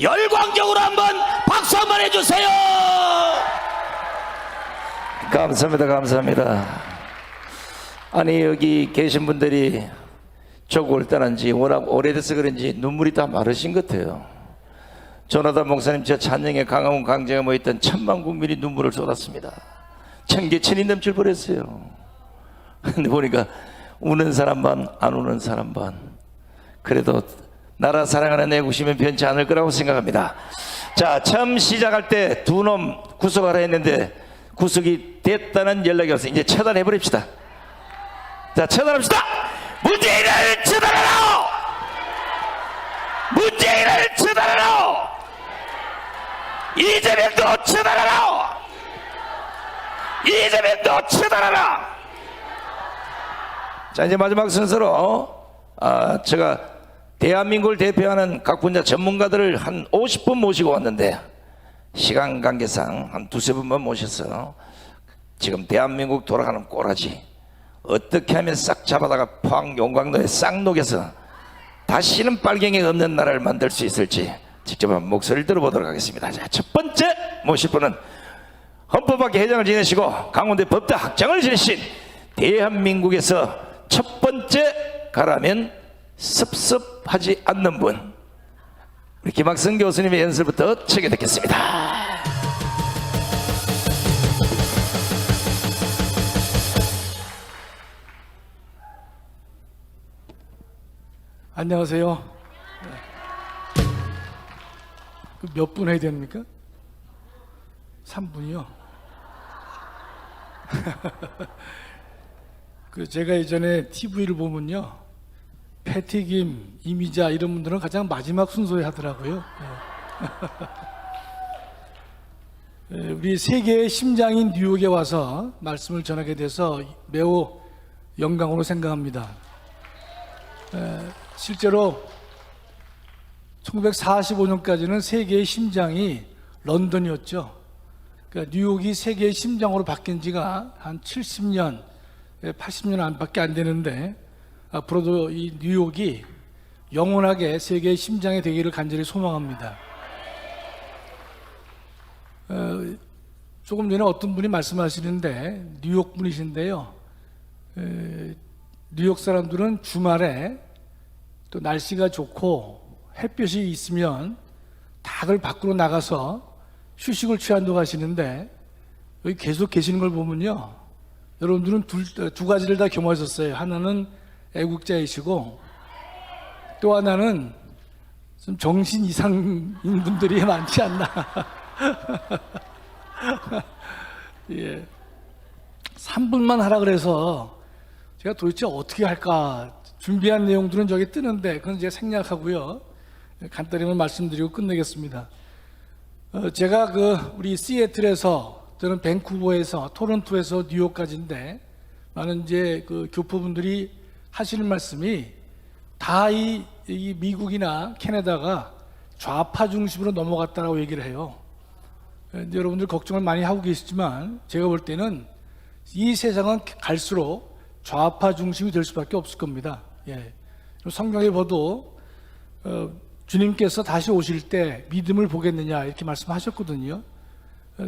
열광적으로 한번 박수 한번 해주세요. 감사합니다. 감사합니다. 아니, 여기 계신 분들이 조국을 떠난 지 워낙 오래돼서 그런지 눈물이 다 마르신 것 같아요. 조나단 목사님 저 찬양에 강화문 강제가 모였던 천만 국민이 눈물을 쏟았습니다. 천개천이 넘칠 뻔했어요. 근데 보니까 우는 사람 반, 안 우는 사람 반. 그래도 나라 사랑하는 애국심은 변치 않을 거라고 생각합니다. 자, 처음 시작할 때 두 놈 구속하라 했는데 구속이 됐다는 연락이 왔어요. 이제 처단해 버립시다. 자, 처단합시다. 문재인을 처단하라. 문재인을 처단하라. 이재명도 처단하라. 이재명도 처단하라. 자, 이제 마지막 순서로 제가 대한민국을 대표하는 각 분야 전문가들을 한 50분 모시고 왔는데 시간 관계상 한 두세 분만 모셔서 지금 대한민국 돌아가는 꼬라지 어떻게 하면 싹 잡아다가 포항 용광로에 싹 녹여서 다시는 빨갱이 없는 나라를 만들 수 있을지 직접 한번 목소리를 들어보도록 하겠습니다. 자, 첫 번째 모실 분은 헌법학회 회장을 지내시고 강원대 법대 학장을 지내신 대한민국에서 첫 번째 가라면 섭섭하지 않는 분, 우리 김학성 교수님의 연설부터 청해 듣겠습니다. 안녕하세요. 몇 분 해야 됩니까? 3분이요. 제가 예전에 TV를 보면요, 패티김, 이미자 이런 분들은 가장 마지막 순서에 하더라고요. 우리 세계의 심장인 뉴욕에 와서 말씀을 전하게 돼서 매우 영광으로 생각합니다. 실제로 1945년까지는 세계의 심장이 런던이었죠. 그러니까 뉴욕이 세계의 심장으로 바뀐 지가 한 70년, 80년 안밖에 안 되는데 앞으로도 이 뉴욕이 영원하게 세계의 심장이 되기를 간절히 소망합니다. 조금 전에 어떤 분이 말씀하시는데 뉴욕 분이신데요, 뉴욕 사람들은 주말에 또 날씨가 좋고 햇볕이 있으면 다들 밖으로 나가서 휴식을 취한다고 하시는데 여기 계속 계시는 걸 보면요, 여러분들은 두 가지를 다 겸하셨어요. 하나는 애국자이시고 또 하나는 좀 정신 이상인 분들이 많지 않나. 예. 3분만 하라 그래서 제가 도대체 어떻게 할까 준비한 내용들은 저기 뜨는데 그건 제가 생략하고요, 간단히만 말씀드리고 끝내겠습니다. 제가 우리 시애틀에서, 저는 밴쿠버에서, 토론토에서 뉴욕까지인데 많은 이제 교포분들이 하시는 말씀이 다 이 미국이나 캐나다가 좌파 중심으로 넘어갔다라고 얘기를 해요. 여러분들 걱정을 많이 하고 계시지만 제가 볼 때는 이 세상은 갈수록 좌파 중심이 될 수밖에 없을 겁니다. 예. 성경에 봐도 주님께서 다시 오실 때 믿음을 보겠느냐 이렇게 말씀하셨거든요.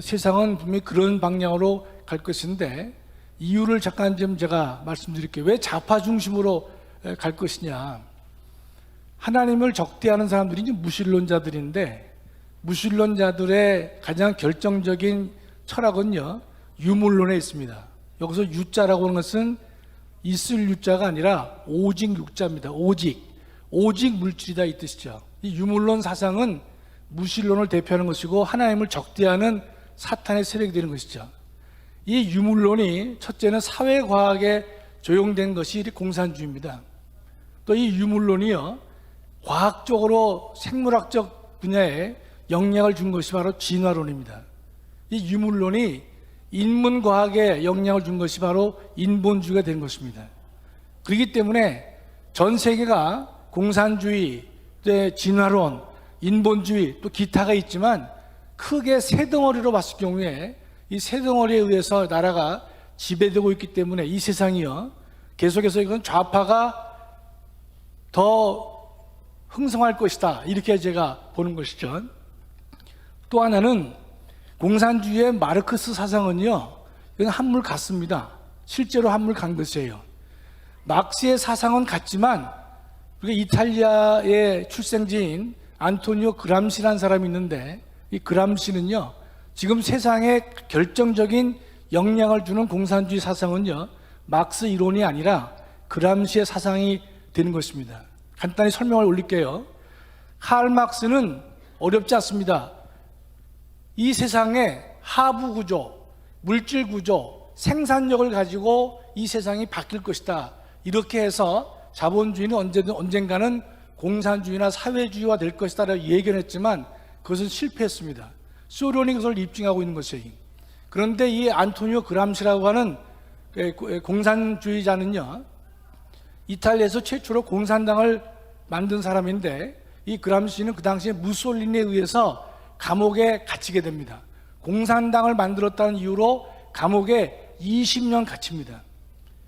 세상은 분명히 그런 방향으로 갈 것인데 이유를 잠깐 좀 제가 말씀드릴게요. 왜 좌파 중심으로 갈 것이냐. 하나님을 적대하는 사람들이 이제 무신론자들인데, 무신론자들의 가장 결정적인 철학은요, 유물론에 있습니다. 여기서 유자라고 하는 것은 있을 유자가 아니라 오직 유자입니다. 오직 물질이다 이 뜻이죠. 이 유물론 사상은 무신론을 대표하는 것이고 하나님을 적대하는 사탄의 세력이 되는 것이죠. 이 유물론이 첫째는 사회과학에 조용된 것이 공산주의입니다. 또 이 유물론이요, 과학적으로 생물학적 분야에 영향을 준 것이 바로 진화론입니다. 이 유물론이 인문과학에 영향을 준 것이 바로 인본주의가 된 것입니다. 그렇기 때문에 전 세계가 공산주의, 진화론, 인본주의, 또 기타가 있지만 크게 세 덩어리로 봤을 경우에 이 세 덩어리에 의해서 나라가 지배되고 있기 때문에 이 세상이요, 계속해서 이건 좌파가 더 흥성할 것이다 이렇게 제가 보는 것이죠. 또 하나는 공산주의의 마르크스 사상은요, 이건 한물 같습니다. 실제로 한물 간 것이에요. 막스의 사상은 같지만 우리가 이탈리아의 출생지인 안토니오 그람시라는 사람이 있는데, 이 그람시는요, 지금 세상에 결정적인 영향을 주는 공산주의 사상은요, 막스 이론이 아니라 그람시의 사상이 되는 것입니다. 간단히 설명을 올릴게요. 칼 막스는 어렵지 않습니다. 이 세상에 하부 구조, 물질 구조, 생산력을 가지고 이 세상이 바뀔 것이다. 이렇게 해서 자본주의는 언젠가는 공산주의나 사회주의화 될 것이다 라고 예견했지만 그것은 실패했습니다. 소련이 그것을 입증하고 있는 것이에요. 그런데 이 안토니오 그람시라고 하는 공산주의자는요, 이탈리아에서 최초로 공산당을 만든 사람인데, 이 그람시는 그 당시에 무솔리니에 의해서 감옥에 갇히게 됩니다. 공산당을 만들었다는 이유로 감옥에 20년 갇힙니다.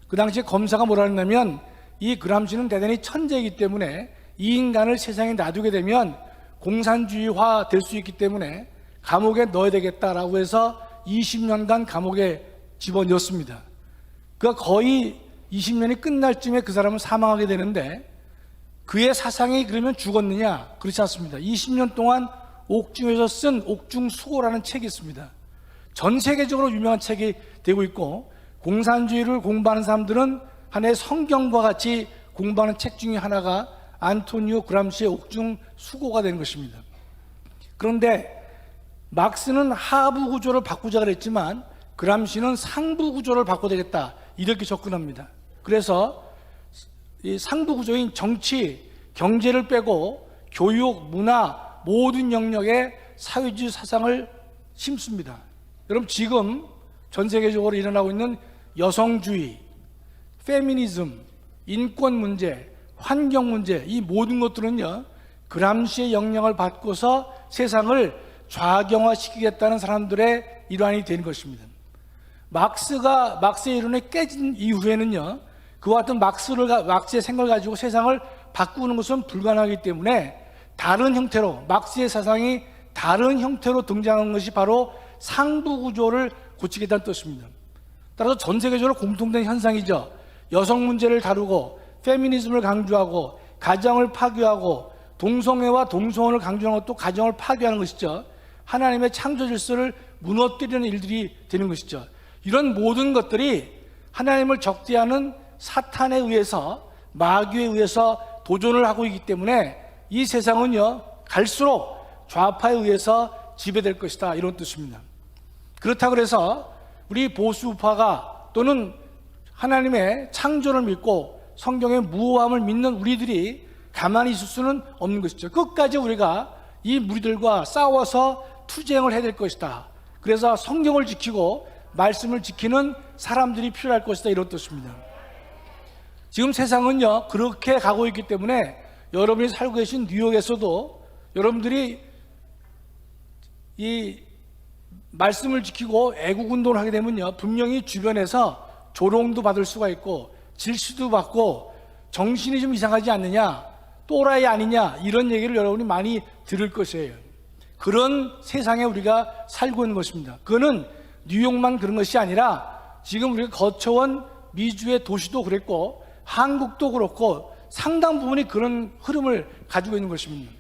그 당시에 검사가 뭐라 했냐면, 이 그람시는 대단히 천재이기 때문에 이 인간을 세상에 놔두게 되면 공산주의화 될 수 있기 때문에 감옥에 넣어야 되겠다라고 해서 20년간 감옥에 집어넣었습니다. 그가 거의 20년이 끝날 쯤에 그 사람은 사망하게 되는데, 그의 사상이 그러면 죽었느냐? 그렇지 않습니다. 20년 동안 옥중에서 쓴 옥중수고라는 책이 있습니다. 전 세계적으로 유명한 책이 되고 있고, 공산주의를 공부하는 사람들은 하나의 성경과 같이 공부하는 책 중에 하나가 안토니오 그람시의 옥중수고가 되는 것입니다. 그런데 막스는 하부 구조를 바꾸자 그랬지만 그람시는 상부 구조를 바꿔야 되겠다, 이렇게 접근합니다. 그래서 이 상부 구조인 정치, 경제를 빼고 교육, 문화 모든 영역에 사회주의 사상을 심습니다. 여러분, 지금 전 세계적으로 일어나고 있는 여성주의, 페미니즘, 인권 문제, 환경 문제, 이 모든 것들은요, 그람시의 영향을 받고서 세상을 좌경화시키겠다는 사람들의 일환이 된 것입니다. 막스의 이론이 깨진 이후에는요, 그와 같은 막스의 생각을 가지고 세상을 바꾸는 것은 불가능하기 때문에 다른 형태로, 막스의 사상이 다른 형태로 등장한 것이 바로 상부 구조를 고치겠다는 뜻입니다. 따라서 전 세계적으로 공통된 현상이죠. 여성 문제를 다루고 페미니즘을 강조하고 가정을 파괴하고 동성애와 동성혼을 강조하는 것도 가정을 파괴하는 것이죠. 하나님의 창조 질서를 무너뜨리는 일들이 되는 것이죠. 이런 모든 것들이 하나님을 적대하는 사탄에 의해서, 마귀에 의해서 도전을 하고 있기 때문에 이 세상은요, 갈수록 좌파에 의해서 지배될 것이다, 이런 뜻입니다. 그렇다고 해서 우리 보수파가 또는 하나님의 창조를 믿고 성경의 무호함을 믿는 우리들이 가만히 있을 수는 없는 것이죠. 끝까지 우리가 이 무리들과 싸워서 투쟁을 해야 될 것이다. 그래서 성경을 지키고 말씀을 지키는 사람들이 필요할 것이다, 이런 뜻입니다. 지금 세상은요, 그렇게 가고 있기 때문에 여러분이 살고 계신 뉴욕에서도 여러분들이 이 말씀을 지키고 애국운동을 하게 되면요, 분명히 주변에서 조롱도 받을 수가 있고 질시도 받고 정신이 좀 이상하지 않느냐, 또라이 아니냐, 이런 얘기를 여러분이 많이 들을 것이에요. 그런 세상에 우리가 살고 있는 것입니다. 그거는 뉴욕만 그런 것이 아니라 지금 우리가 거쳐온 미주의 도시도 그랬고 한국도 그렇고 상당 부분이 그런 흐름을 가지고 있는 것입니다.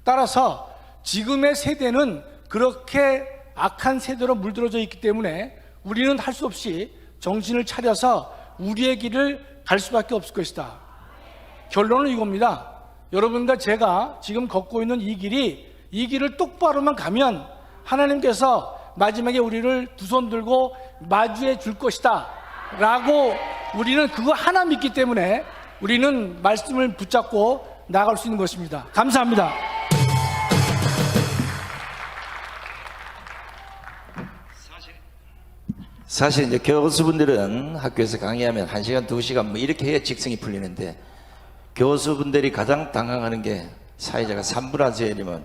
따라서 지금의 세대는 그렇게 악한 세대로 물들어져 있기 때문에 우리는 할 수 없이 정신을 차려서 우리의 길을 갈 수밖에 없을 것이다. 결론은 이겁니다. 여러분과 제가 지금 걷고 있는 이 길을 똑바로만 가면 하나님께서 마지막에 우리를 두 손 들고 마주해 줄 것이다 라고 우리는 그거 하나 믿기 때문에 우리는 말씀을 붙잡고 나아갈 수 있는 것입니다. 감사합니다. 사실 이제 교수분들은 학교에서 강의하면 1시간, 2시간 뭐 이렇게 해야 직성이 풀리는데, 교수분들이 가장 당황하는 게 사회자가 3분하세요이면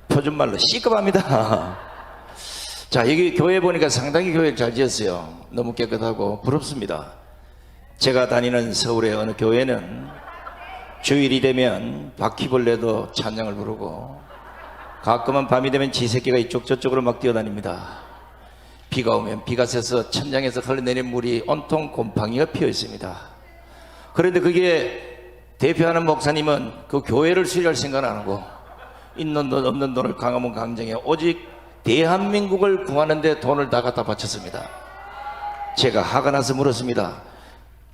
표준말로 시급합니다. 자, 여기 교회 보니까 상당히 교회를 잘 지었어요. 너무 깨끗하고 부럽습니다. 제가 다니는 서울의 어느 교회는 주일이 되면 바퀴벌레도 찬양을 부르고 가끔은 밤이 되면 쥐새끼가 이쪽 저쪽으로 막 뛰어다닙니다. 비가 오면 비가 새서 천장에서 흘러내리는 물이 온통 곰팡이가 피어 있습니다. 그런데 그게 대표하는 목사님은 그 교회를 수리할 생각은 안 하고 있는 돈 없는 돈을 광화문 광장에 오직 대한민국을 구하는 데 돈을 다 갖다 바쳤습니다. 제가 화가 나서 물었습니다.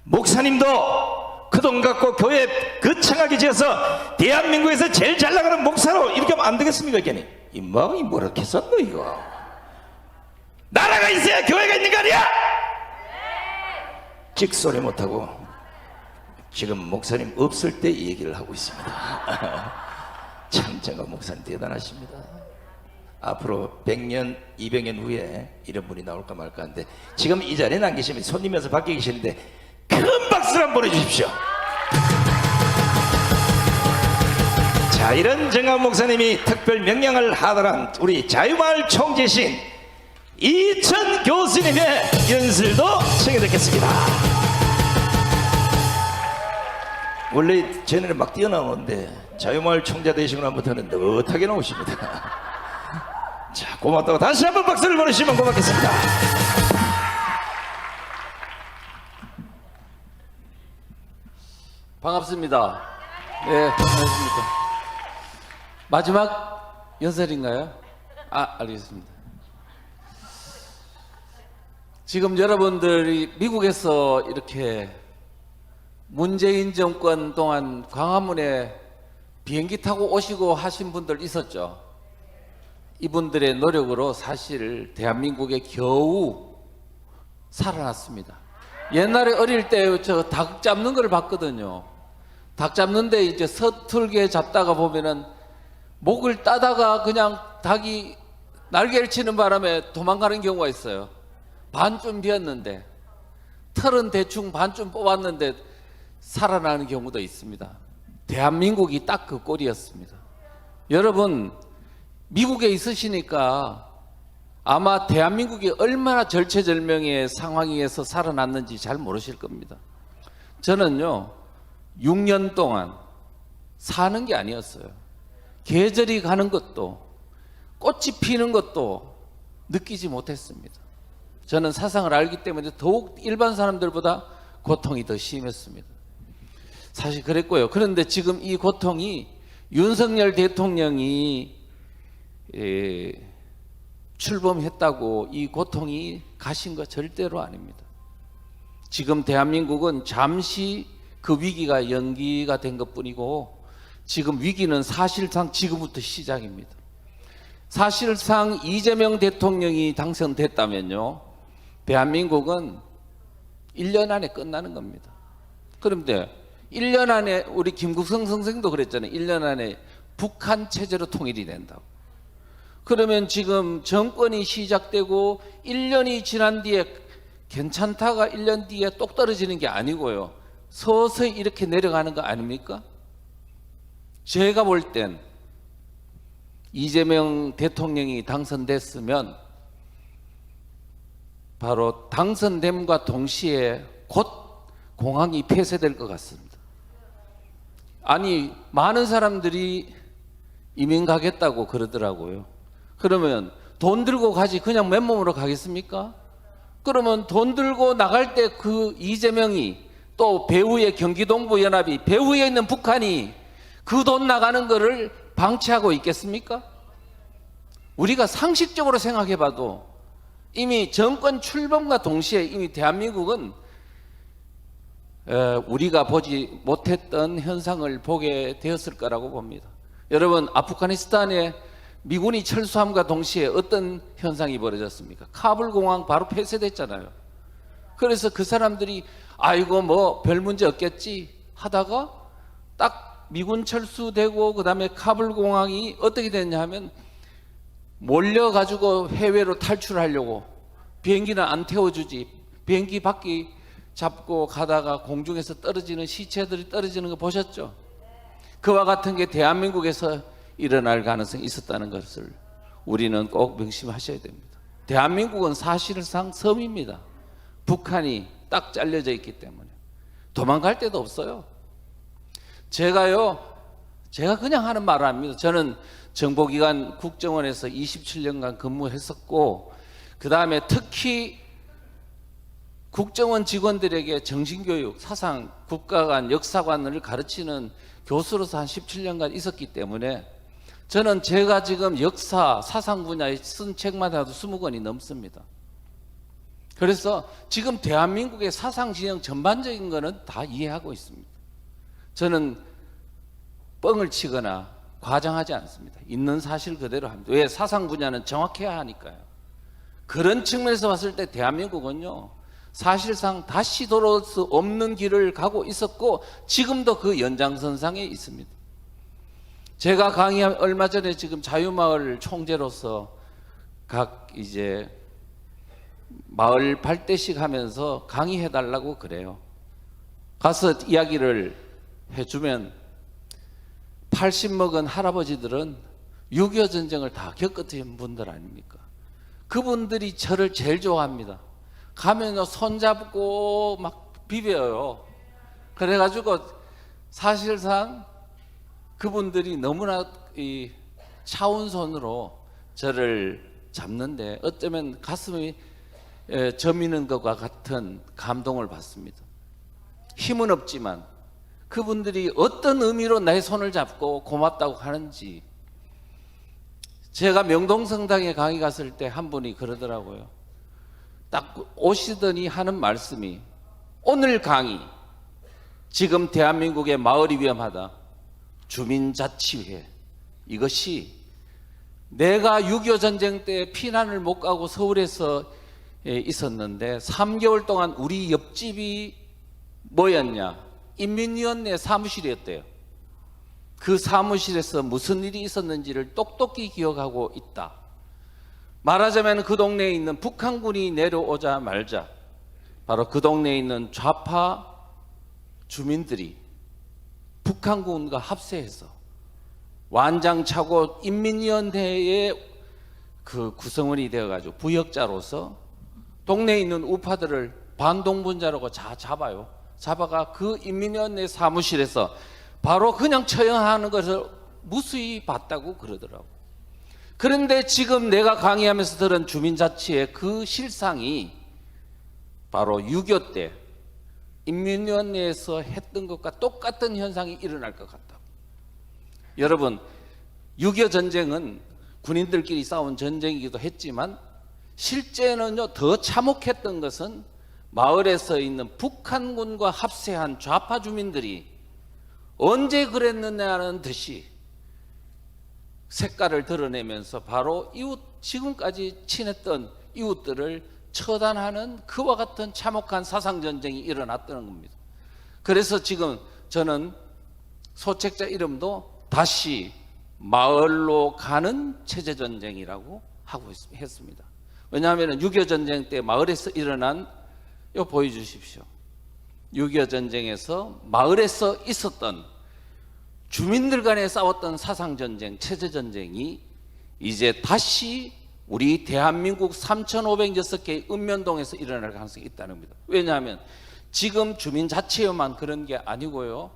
목사님도 그 돈 갖고 교회 거창하게 지어서 대한민국에서 제일 잘 나가는 목사로 이렇게 하면 안 되겠습니까? 걔는 임마이 뭐렇게 썼노 이거. 나라가 있어야 교회가 있는 거 아니야? 찍소리 못하고 지금 목사님 없을 때 이 얘기를 하고 있습니다. 참 제가 목사님 대단하십니다. 앞으로 100년, 200년 후에 이런 분이 나올까 말까 하는데 지금 이 자리에 안 계시면 손님에서 밖에 계시는데 큰 박수를 한번 보내주십시오. 자, 이런 정한 목사님이 특별 명령을 하더란 우리 자유마을 총재신 이천 교수님의 연설도 청해 듣겠습니다. 원래 쟤네는 막 뛰어나오는데 자유마을 총재 되시고 나부터는 느긋하게 나오십니다. 자, 고맙다고 다시 한번 박수를 보내주시면 고맙겠습니다. 반갑습니다. 네, 반갑습니다. 마지막 연설인가요? 알겠습니다. 지금 여러분들이 미국에서 이렇게 문재인 정권 동안 광화문에 비행기 타고 오시고 하신 분들 있었죠. 이분들의 노력으로 사실 대한민국에 겨우 살아났습니다. 옛날에 어릴 때 저 닭 잡는 걸 봤거든요. 닭 잡는데 이제 서툴게 잡다가 보면은 목을 따다가 그냥 닭이 날개를 치는 바람에 도망가는 경우가 있어요. 반쯤 비었는데 털은 대충 반쯤 뽑았는데 살아나는 경우도 있습니다. 대한민국이 딱 그 꼴이었습니다. 여러분 미국에 있으시니까 아마 대한민국이 얼마나 절체절명의 상황에서 살아났는지 잘 모르실 겁니다. 저는요 6년 동안 사는 게 아니었어요. 계절이 가는 것도 꽃이 피는 것도 느끼지 못했습니다. 저는 사상을 알기 때문에 더욱 일반 사람들보다 고통이 더 심했습니다. 사실 그랬고요. 그런데 지금 이 고통이 윤석열 대통령이 출범했다고 이 고통이 가신 거 절대로 아닙니다. 지금 대한민국은 잠시 그 위기가 연기가 된 것뿐이고 지금 위기는 사실상 지금부터 시작입니다. 사실상 이재명 대통령이 당선됐다면요 대한민국은 1년 안에 끝나는 겁니다. 그런데 1년 안에 우리 김국성 선생도 그랬잖아요. 1년 안에 북한 체제로 통일이 된다고. 그러면 지금 정권이 시작되고 1년이 지난 뒤에 괜찮다가 1년 뒤에 똑 떨어지는 게 아니고요. 서서히 이렇게 내려가는 거 아닙니까? 제가 볼 땐 이재명 대통령이 당선됐으면 바로 당선됨과 동시에 곧 공항이 폐쇄될 것 같습니다. 아니 많은 사람들이 이민 가겠다고 그러더라고요. 그러면 돈 들고 가지 그냥 맨몸으로 가겠습니까? 그러면 돈 들고 나갈 때 그 이재명이 또 배후의 경기동부연합이 배후에 있는 북한이 그 돈 나가는 거를 방치하고 있겠습니까? 우리가 상식적으로 생각해 봐도 이미 정권 출범과 동시에 이미 대한민국은 우리가 보지 못했던 현상을 보게 되었을 거라고 봅니다. 여러분 아프가니스탄에 미군이 철수함과 동시에 어떤 현상이 벌어졌습니까? 카불 공항 바로 폐쇄됐잖아요. 그래서 그 사람들이 아이고 뭐 별 문제 없겠지 하다가 딱 미군 철수되고 그 다음에 카불 공항이 어떻게 됐냐 하면 몰려가지고 해외로 탈출하려고 비행기는 안 태워주지 비행기 바퀴 잡고 가다가 공중에서 떨어지는 시체들이 떨어지는 거 보셨죠? 그와 같은 게 대한민국에서 일어날 가능성이 있었다는 것을 우리는 꼭 명심하셔야 됩니다. 대한민국은 사실상 섬입니다. 북한이 딱 잘려져 있기 때문에 도망갈 데도 없어요. 제가 그냥 하는 말을 합니다. 저는 정보기관 국정원에서 27년간 근무했었고, 그 다음에 특히 국정원 직원들에게 정신교육, 사상, 국가관, 역사관을 가르치는 교수로서 한 17년간 있었기 때문에 저는 제가 지금 역사, 사상 분야에 쓴 책만 해도 20권이 넘습니다. 그래서 지금 대한민국의 사상 진영 전반적인 거는 다 이해하고 있습니다. 저는 뻥을 치거나 과장하지 않습니다. 있는 사실 그대로 합니다. 왜? 사상 분야는 정확해야 하니까요. 그런 측면에서 봤을 때 대한민국은요, 사실상 다시 돌아올 수 없는 길을 가고 있었고 지금도 그 연장선상에 있습니다. 제가 강의한 얼마 전에 지금 자유마을 총재로서 각 이제 마을 발대식 하면서 강의해 달라고 그래요. 가서 이야기를 해주면 80 먹은 할아버지들은 6.25 전쟁을 다 겪으신 분들 아닙니까? 그분들이 저를 제일 좋아합니다. 가면 손잡고 막 비벼요. 그래가지고 사실상 그분들이 너무나 이 차운손으로 저를 잡는데 어쩌면 가슴이 저미는 것과 같은 감동을 받습니다. 힘은 없지만 그분들이 어떤 의미로 나의 손을 잡고 고맙다고 하는지. 제가 명동성당에 강의 갔을 때 한 분이 그러더라고요. 딱 오시더니 하는 말씀이, 오늘 강의, 지금 대한민국의 마을이 위험하다, 주민자치회, 이것이 내가 6.25 전쟁 때 피난을 못 가고 서울에서 있었는데 3개월 동안 우리 옆집이 뭐였냐? 인민위원회 사무실이었대요. 그 사무실에서 무슨 일이 있었는지를 똑똑히 기억하고 있다. 말하자면 그 동네에 있는 북한군이 내려오자 말자 바로 그 동네에 있는 좌파 주민들이 북한군과 합세해서 완장차고 인민위원회의 그 구성원이 되어가지고 부역자로서 동네에 있는 우파들을 반동분자라고 잡아요. 잡아가 그 인민위원회 사무실에서 바로 그냥 처형하는 것을 무수히 봤다고 그러더라고. 그런데 지금 내가 강의하면서 들은 주민자치의 그 실상이 바로 6.25 때 인민위원회에서 했던 것과 똑같은 현상이 일어날 것 같다. 여러분, 6.25 전쟁은 군인들끼리 싸운 전쟁이기도 했지만 실제는요, 더 참혹했던 것은 마을에서 있는 북한군과 합세한 좌파 주민들이 언제 그랬느냐는 듯이 색깔을 드러내면서 바로 이웃, 지금까지 친했던 이웃들을 처단하는 그와 같은 참혹한 사상전쟁이 일어났다는 겁니다. 그래서 지금 저는 소책자 이름도 다시 마을로 가는 체제전쟁이라고 하고 했습니다. 왜냐하면 6.25 전쟁 때 마을에서 일어난, 이거 보여주십시오. 6.25 전쟁에서 마을에서 있었던 주민들 간에 싸웠던 사상전쟁, 체제전쟁이 이제 다시 우리 대한민국 3,506개의 읍면동에서 일어날 가능성이 있다는 겁니다. 왜냐하면 지금 주민자치에만 그런 게 아니고요,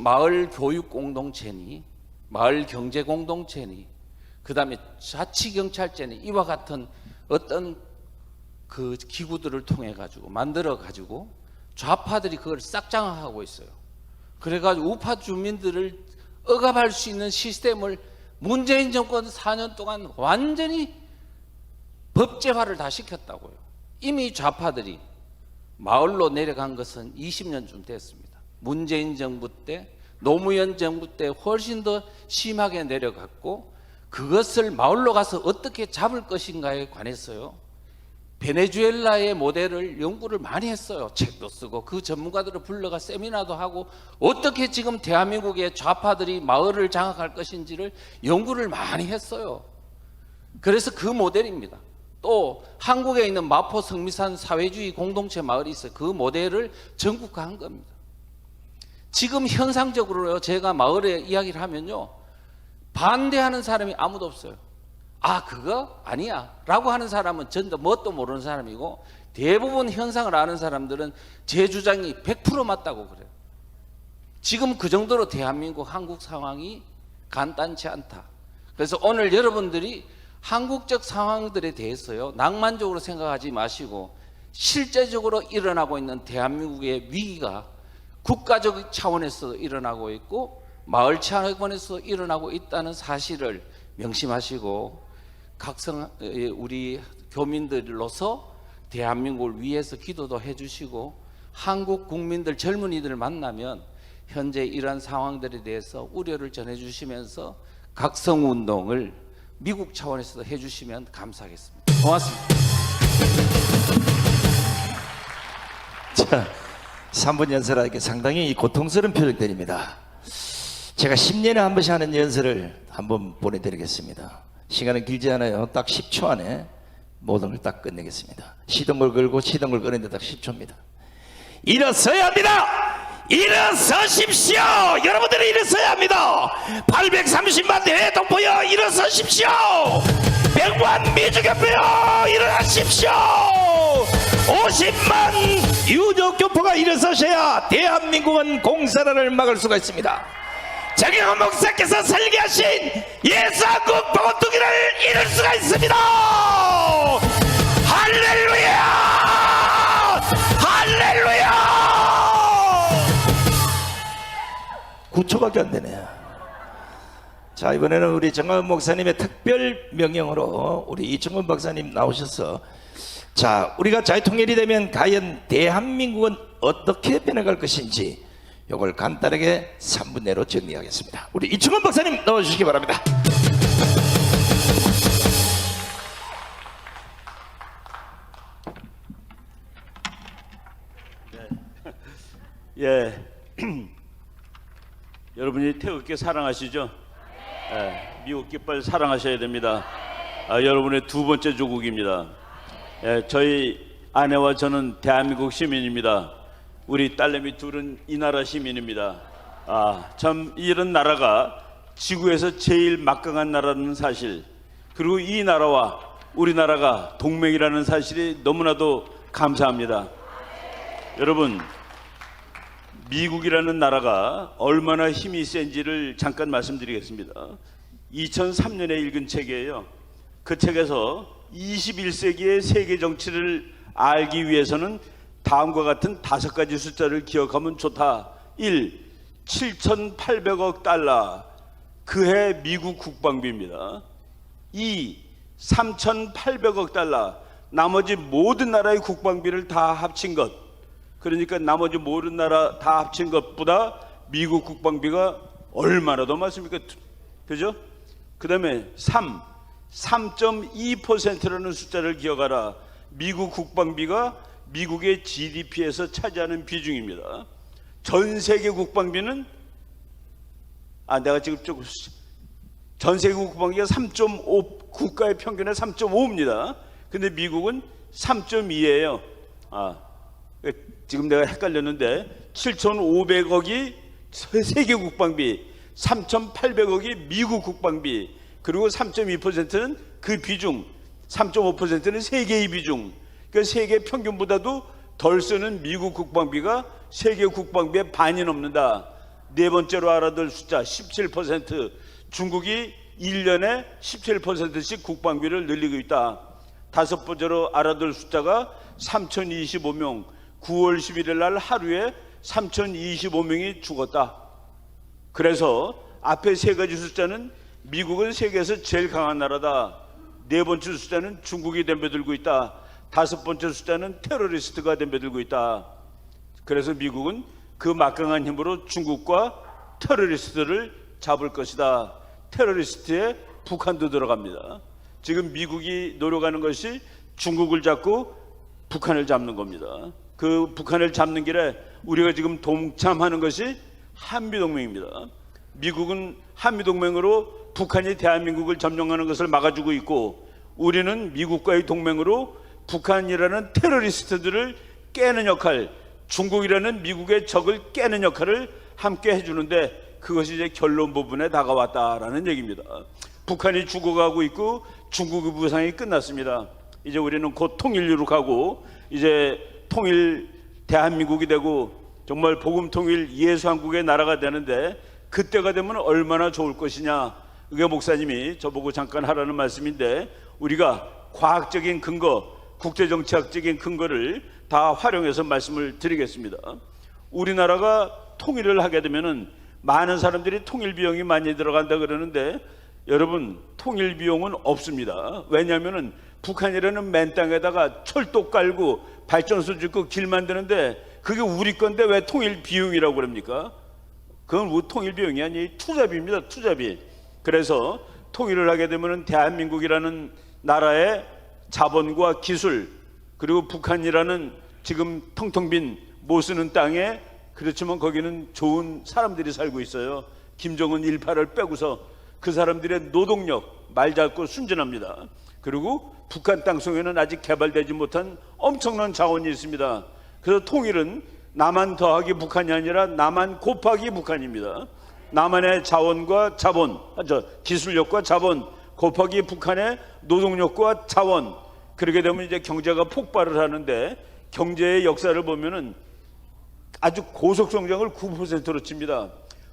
마을 교육 공동체니 마을 경제 공동체니 그 다음에 자치경찰제니 이와 같은 어떤 그 기구들을 통해 가지고 만들어 가지고 좌파들이 그걸 싹 장악하고 있어요. 그래가지고 우파 주민들을 억압할 수 있는 시스템을 문재인 정권 4년 동안 완전히 법제화를 다 시켰다고요. 이미 좌파들이 마을로 내려간 것은 20년쯤 됐습니다. 문재인 정부 때, 노무현 정부 때 훨씬 더 심하게 내려갔고, 그것을 마을로 가서 어떻게 잡을 것인가에 관해서요, 베네수엘라의 모델을 연구를 많이 했어요. 책도 쓰고 그 전문가들을 불러가 세미나도 하고 어떻게 지금 대한민국의 좌파들이 마을을 장악할 것인지를 연구를 많이 했어요. 그래서 그 모델입니다. 또 한국에 있는 마포 성미산 사회주의 공동체 마을이 있어요. 그 모델을 전국화한 겁니다. 지금 현상적으로요, 제가 마을에 이야기를 하면요, 반대하는 사람이 아무도 없어요. 아, 그거 아니야 라고 하는 사람은 전부 뭣도 모르는 사람이고, 대부분 현상을 아는 사람들은 제 주장이 100% 맞다고 그래요. 지금 그 정도로 대한민국 한국 상황이 간단치 않다. 그래서 오늘 여러분들이 한국적 상황들에 대해서요, 낭만적으로 생각하지 마시고 실제적으로 일어나고 있는 대한민국의 위기가 국가적 차원에서 일어나고 있고 마을 차원에서 일어나고 있다는 사실을 명심하시고 각성 우리 교민들로서 대한민국을 위해서 기도도 해주시고, 한국 국민들 젊은이들을 만나면 현재 이러한 상황들에 대해서 우려를 전해주시면서 각성운동을 미국 차원에서도 해주시면 감사하겠습니다. 고맙습니다. 자, 3분 연설하기에 상당히 고통스러운 표정들입니다. 제가 10년에 한 번씩 하는 연설을 한번 보내드리겠습니다. 시간은 길지 않아요. 딱 10초 안에 모든 걸 딱 끝내겠습니다. 시동을 걸고 시동을 끄는데 딱 10초입니다. 일어서야 합니다. 일어서십시오. 여러분들이 일어서야 합니다. 830만 대동포여 일어서십시오. 100만 미주교포여 일어나십시오. 50만 유족교포가 일어서셔야 대한민국은 공사를 막을 수가 있습니다. 정영훈 목사께서 설계하신 예수한국 보건투기를 이룰 수가 있습니다. 할렐루야! 할렐루야! 9초밖에 안 되네요. 자, 이번에는 우리 정영훈 목사님의 특별 명령으로 우리 이충근 박사님 나오셔서, 자, 우리가 자유통일이 되면 과연 대한민국은 어떻게 변해갈 것인지 이걸 간단하게 3분 내로 정리하겠습니다. 우리 이충근 박사님 나와주시기 바랍니다. 예, 여러분이 태극기 사랑하시죠? 예, 미국 깃발 사랑하셔야 됩니다. 여러분의 두 번째 조국입니다. 예, 저희 아내와 저는 대한민국 시민입니다. 우리 딸내미 둘은 이 나라 시민입니다. 참 이런 나라가 지구에서 제일 막강한 나라는 사실, 그리고 이 나라와 우리나라가 동맹이라는 사실이 너무나도 감사합니다. 여러분, 미국이라는 나라가 얼마나 힘이 센지를 잠깐 말씀드리겠습니다. 2003년에 읽은 책이에요. 그 책에서 21세기의 세계 정치를 알기 위해서는 다음과 같은 5가지 숫자를 기억하면 좋다. 1. 7,800억 달러, 그해 미국 국방비입니다. 2. 3,800억 달러, 나머지 모든 나라의 국방비를 다 합친 것, 그러니까 나머지 모든 나라 다 합친 것보다 미국 국방비가 얼마나 더 많습니까? 그죠? 그 다음에 3.2%라는 숫자를 기억하라. 미국 국방비가 미국의 GDP에서 차지하는 비중입니다. 전 세계 국방비는 내가 지금 조금 전 세계 국방비가 3.5, 국가의 평균의 3.5입니다. 근데 미국은 3.2예요. 지금 내가 헷갈렸는데 7,500억이 세계 국방비, 3,800억이 미국 국방비, 그리고 3.2%는 그 비중, 3.5%는 세계의 비중. 그러니까 세계 평균보다도 덜 쓰는 미국 국방비가 세계 국방비의 반이 넘는다. 네 번째로 알아둘 숫자 17%. 중국이 1년에 17%씩 국방비를 늘리고 있다. 다섯 번째로 알아둘 숫자가 3,025명. 9월 11일 날 하루에 3,025명이 죽었다. 그래서 앞에 세 가지 숫자는 미국은 세계에서 제일 강한 나라다. 네 번째 숫자는 중국이 덤벼들고 있다. 다섯 번째 숫자는 테러리스트가 덤벼들고 있다. 그래서 미국은 그 막강한 힘으로 중국과 테러리스트를 잡을 것이다. 테러리스트에 북한도 들어갑니다. 지금 미국이 노력하는 것이 중국을 잡고 북한을 잡는 겁니다. 그 북한을 잡는 길에 우리가 지금 동참하는 것이 한미동맹입니다. 미국은 한미동맹으로 북한이 대한민국을 점령하는 것을 막아주고 있고, 우리는 미국과의 동맹으로 북한이라는 테러리스트들을 깨는 역할, 중국이라는 미국의 적을 깨는 역할을 함께 해주는데, 그것이 이제 결론 부분에 다가왔다라는 얘기입니다. 북한이 죽어가고 있고 중국의 부상이 끝났습니다. 이제 우리는 곧 통일로 가고, 이제 통일 대한민국이 되고 정말 복음 통일 예수 한국의 나라가 되는데, 그때가 되면 얼마나 좋을 것이냐. 그게 목사님이 저보고 잠깐 하라는 말씀인데, 우리가 과학적인 근거, 국제정치학적인 근거를 다 활용해서 말씀을 드리겠습니다. 우리나라가 통일을 하게 되면은 많은 사람들이 통일 비용이 많이 들어간다 그러는데, 여러분, 통일 비용은 없습니다. 왜냐하면은 북한이라는 맨 땅에다가 철도 깔고 발전소 짓고 길 만드는데 그게 우리 건데 왜 통일 비용이라고 그럽니까? 그건 통일 비용이 아니 투자비입니다. 투자비. 그래서 통일을 하게 되면은 대한민국이라는 나라의 자본과 기술, 그리고 북한이라는 지금 텅텅 빈 못 쓰는 땅에, 그렇지만 거기는 좋은 사람들이 살고 있어요. 김정은 일파를 빼고서 그 사람들의 노동력 말 잘 고 순진합니다. 그리고 북한 땅속에는 아직 개발되지 못한 엄청난 자원이 있습니다. 그래서 통일은 남한 더하기 북한이 아니라 남한 곱하기 북한입니다. 남한의 자원과 자본, 기술력과 자본 곱하기 북한의 노동력과 자원, 그렇게 되면 이제 경제가 폭발을 하는데, 경제의 역사를 보면은 아주 고속 성장을 9%로 칩니다.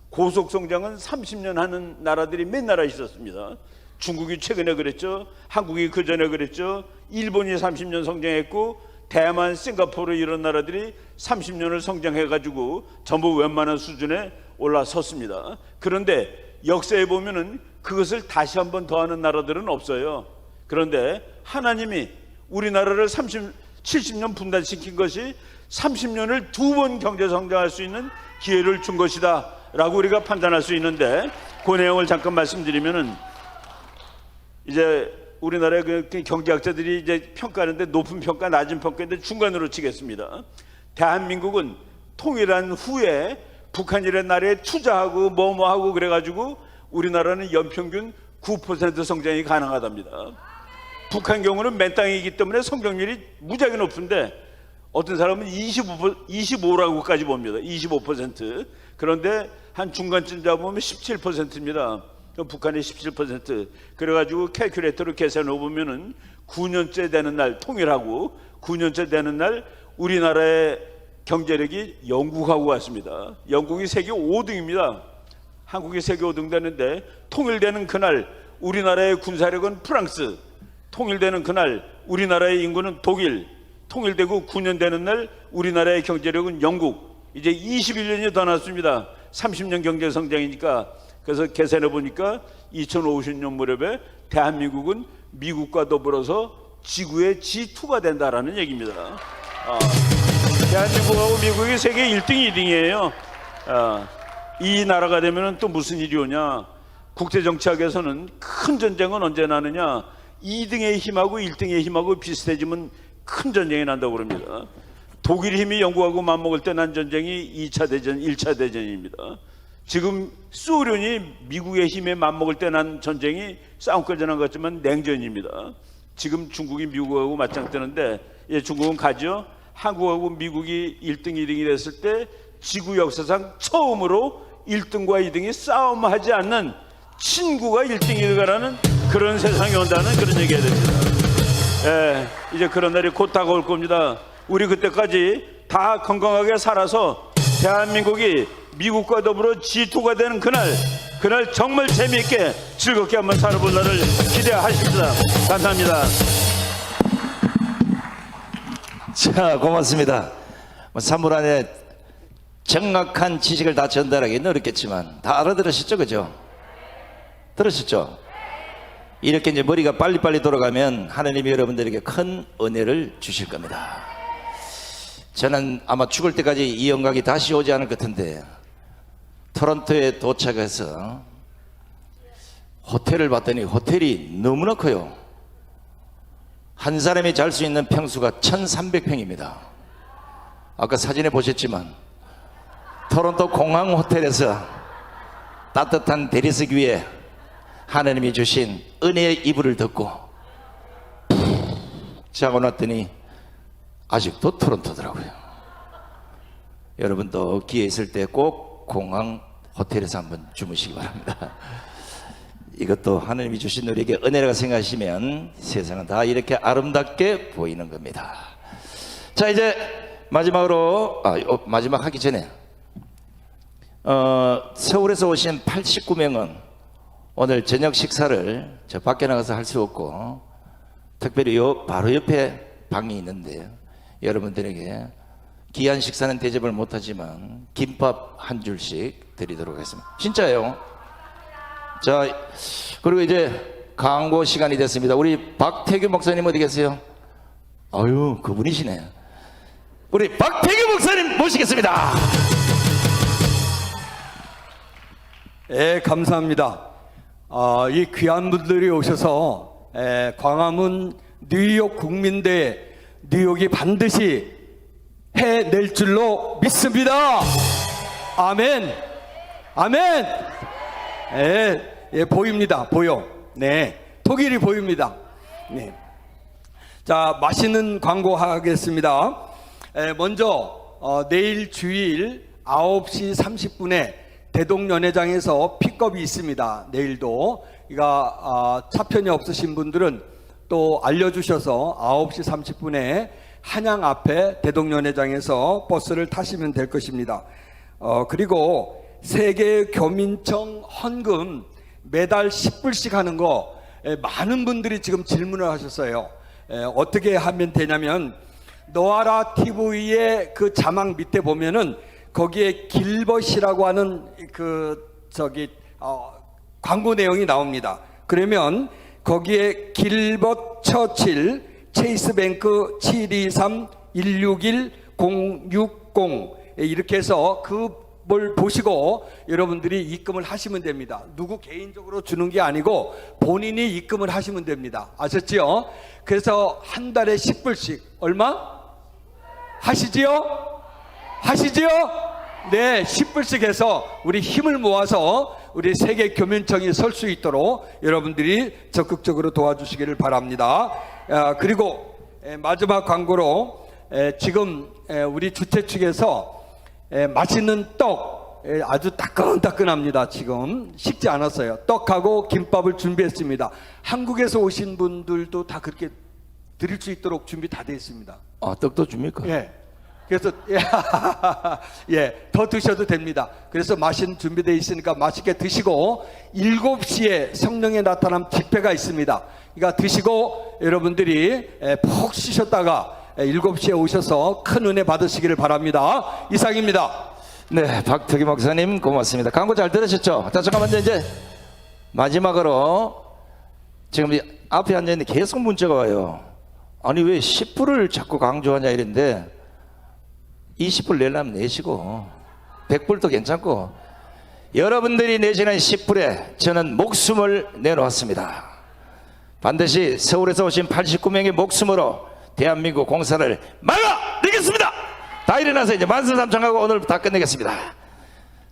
고속 성장은 30년 하는 나라들이 몇 나라 있었습니다. 중국이 최근에 그랬죠. 한국이 그 전에 그랬죠. 일본이 30년 성장했고, 대만, 싱가포르 이런 나라들이 30년을 성장해가지고 전부 웬만한 수준에 올라섰습니다. 그런데 역사에 보면은 그것을 다시 한번 더 하는 나라들은 없어요. 그런데 하나님이 우리나라를 70년 분단시킨 것이 30년을 두 번 경제 성장할 수 있는 기회를 준 것이다 라고 우리가 판단할 수 있는데, 그 내용을 잠깐 말씀드리면은, 이제 우리나라의 그 경제학자들이 이제 평가하는데 높은 평가, 낮은 평가인데 중간으로 치겠습니다. 대한민국은 통일한 후에 북한이라는 나라에 투자하고 뭐하고 그래가지고 우리나라는 연평균 9% 성장이 가능하답니다. 북한 경우는 맨 땅이기 때문에 성장률이 무지하게 높은데, 어떤 사람은 25라고까지 봅니다. 25%. 그런데 한 중간쯤 잡으면 17%입니다. 북한의 17%. 그래가지고 캘큘레이터로 계산해 보면은 9년째 되는 날, 통일하고 9년째 되는 날 우리나라의 경제력이 영국하고 같습니다. 영국이 세계 5등입니다. 한국이 세계 5등 되는데, 통일되는 그날 우리나라의 군사력은 프랑스, 통일되는 그날 우리나라의 인구는 독일, 통일되고 9년 되는 날 우리나라의 경제력은 영국. 이제 21년이 더 남았습니다. 30년 경제 성장이니까. 그래서 계산해 보니까 2050년 무렵에 대한민국은 미국과 더불어서 지구의 G2가 된다라는 얘기입니다. 대한민국하고 미국이 세계 1등, 2등이에요. 이 나라가 되면 또 무슨 일이 오냐. 국제정치학에서는 큰 전쟁은 언제 나느냐, 2등의 힘하고 1등의 힘하고 비슷해지면 큰 전쟁이 난다고 그럽니다. 독일 힘이 영국하고 맞먹을 때 난 전쟁이 2차 대전, 1차 대전입니다. 지금 소련이 미국의 힘에 맞먹을 때 난 전쟁이 싸움까지 난 것 같지만 냉전입니다. 지금 중국이 미국하고 맞짱 뜨는데, 중국은 가죠. 한국하고 미국이 1등, 2등이 됐을 때 지구 역사상 처음으로 1등과 2등이 싸움하지 않는 친구가 1등이 되가라는 그런 세상이 온다는 그런 얘기가 됩니다. 이제 그런 날이 곧 다가올 겁니다. 우리 그때까지 다 건강하게 살아서 대한민국이 미국과 더불어 G2가 되는 그날 정말 재미있게 즐겁게 한번 살아볼 날을 기대하십니다. 감사합니다. 자, 고맙습니다. 3분 안에 정확한 지식을 다 전달하기는 어렵겠지만 다 알아들으셨죠? 그죠? 들으셨죠? 이렇게 이제 머리가 빨리빨리 돌아가면 하나님이 여러분들에게 큰 은혜를 주실 겁니다. 저는 아마 죽을 때까지 이 영광이 다시 오지 않을 것 같은데, 토론토에 도착해서 호텔을 봤더니 호텔이 너무나 커요. 한 사람이 잘 수 있는 평수가 1300평입니다. 아까 사진에 보셨지만 토론토 공항 호텔에서 따뜻한 대리석 위에 하나님이 주신 은혜의 이불을 덮고 푹 자고 났더니 아직도 토론토더라고요. 여러분도 기회 있을 때 꼭 공항 호텔에서 한번 주무시기 바랍니다. 이것도 하나님이 주신 우리에게 은혜라고 생각하시면 세상은 다 이렇게 아름답게 보이는 겁니다. 자, 이제 마지막으로 마지막 하기 전에 서울에서 오신 89명은 오늘 저녁 식사를 저 밖에 나가서 할 수 없고 특별히 바로 옆에 방이 있는데요. 여러분들에게 귀한 식사는 대접을 못하지만 김밥 한 줄씩 드리도록 하겠습니다. 진짜요. 자, 그리고 이제 광고 시간이 됐습니다. 우리 박태규 목사님 어디 계세요? 아유, 그분이시네. 우리 박태규 목사님 모시겠습니다. 예, 감사합니다. 이 귀한 분들이 오셔서 광화문 뉴욕 국민대회 뉴욕이 반드시 해낼 줄로 믿습니다. 아멘. 아멘. 예, 보입니다. 보여. 네, 독일이 보입니다. 네. 자, 맛있는 광고 하겠습니다. 먼저 내일 주일 9시 30분에 대동연회장에서 픽업이 있습니다. 내일도. 차편이 없으신 분들은 또 알려주셔서 9시 30분에 한양 앞에 대동연회장에서 버스를 타시면 될 것입니다. 그리고 세계교민청 헌금 매달 10불씩 하는 거 많은 분들이 지금 질문을 하셨어요. 어떻게 하면 되냐면 노아라 TV의 그 자막 밑에 보면은 거기에 길벗이라고 하는 광고 내용이 나옵니다. 그러면 거기에 길벗 처칠 체이스뱅크 723-161-060 이렇게 해서 그걸 보시고 여러분들이 입금을 하시면 됩니다. 누구 개인적으로 주는 게 아니고 본인이 입금을 하시면 됩니다. 아셨지요? 그래서 한 달에 10불씩 얼마? 하시지요? 하시지요? 네, 10불씩 해서 우리 힘을 모아서 우리 세계교민청이 설 수 있도록 여러분들이 적극적으로 도와주시기를 바랍니다. 그리고 마지막 광고로 지금 우리 주최 측에서 맛있는 떡 아주 따끈따끈합니다. 지금 식지 않았어요. 떡하고 김밥을 준비했습니다. 한국에서 오신 분들도 다 그렇게 드릴 수 있도록 준비 다 되어 있습니다. 아, 떡도 줍니까? 예. 그래서 예, 더 드셔도 됩니다. 그래서 맛은 준비되어 있으니까 맛있게 드시고 7시에 성령의 나타남 집회가 있습니다. 그러니까 드시고 여러분들이 푹 쉬셨다가 7시에 오셔서 큰 은혜 받으시기를 바랍니다. 이상입니다. 네, 박태규 목사님 고맙습니다. 광고 잘 들으셨죠? 자, 잠깐만요. 이제 마지막으로 지금 앞에 앉아있는데 계속 문자가 와요. 아니 왜 10불을 자꾸 강조하냐 이랬는데 20불 내려면 내시고 100불도 괜찮고 여러분들이 내시는 10불에 저는 목숨을 내놓았습니다. 반드시 서울에서 오신 89명의 목숨으로 대한민국 공사를 막아내겠습니다. 다 일어나서 이제 만세 삼창하고 오늘 다 끝내겠습니다.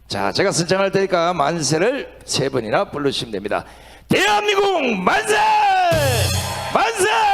자, 제가 선창할 테니까 만세를 3번이나 불러주시면 됩니다. 대한민국 만세! 만세!